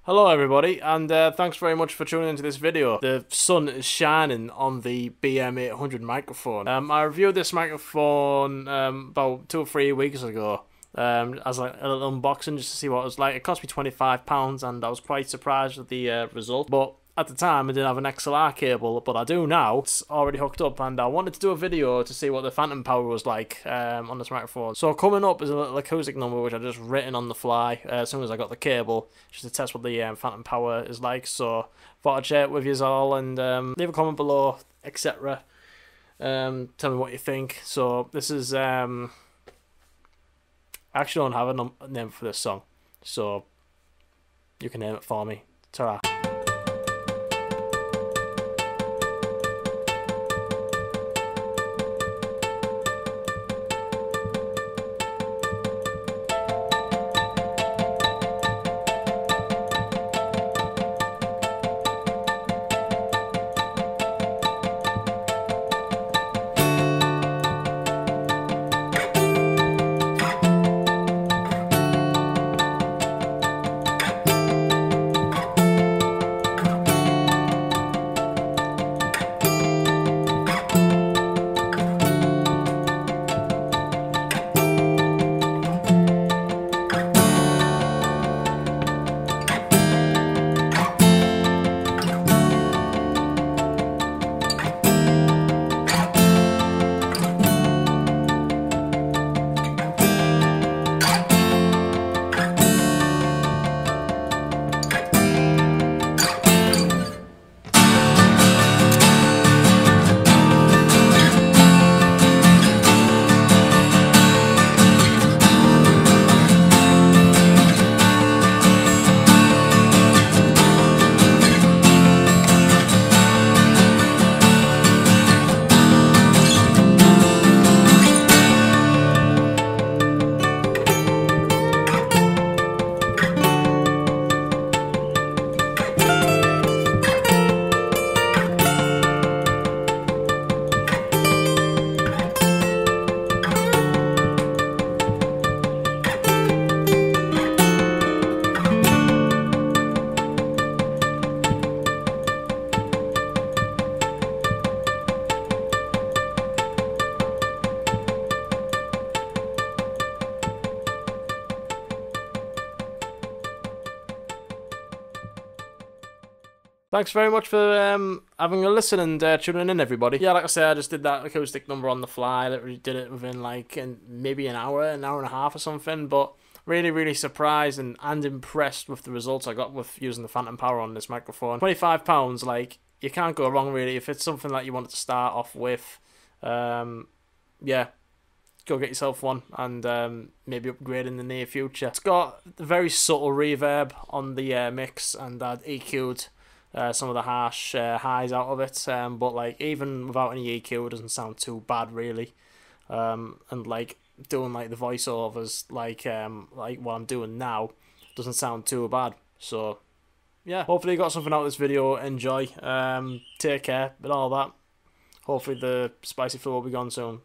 Hello everybody, and thanks very much for tuning into this video. The sun is shining on the BM-800 microphone. I reviewed this microphone about 2 or 3 weeks ago as like a little unboxing just to see what it was like. It cost me £25 and I was quite surprised with the result, but at the time I didn't have an XLR cable, but I do now. It's already hooked up and I wanted to do a video to see what the phantom power was like on this microphone. So coming up is a little acoustic number which I just written on the fly as soon as I got the cable, just to test what the phantom power is like. So thought I'd share it with you all and leave a comment below, etc. Tell me what you think. So this is, I actually don't have a name for this song, so you can name it for me. Ta-ra. Thanks very much for having a listen and tuning in, everybody. Yeah, like I said, I just did that acoustic number on the fly. Literally did it within like maybe an hour and a half or something. But really surprised and impressed with the results I got with using the phantom power on this microphone. £25, like, you can't go wrong really. If it's something that you wanted to start off with, yeah, go get yourself one and maybe upgrade in the near future. It's got a very subtle reverb on the mix, and I'd EQ'd some of the harsh highs out of it, but like even without any EQ it doesn't sound too bad really, and like doing like the voiceovers like what I'm doing now doesn't sound too bad. So yeah, hopefully you got something out of this video. Enjoy, take care and all that. Hopefully the spicy flu will be gone soon.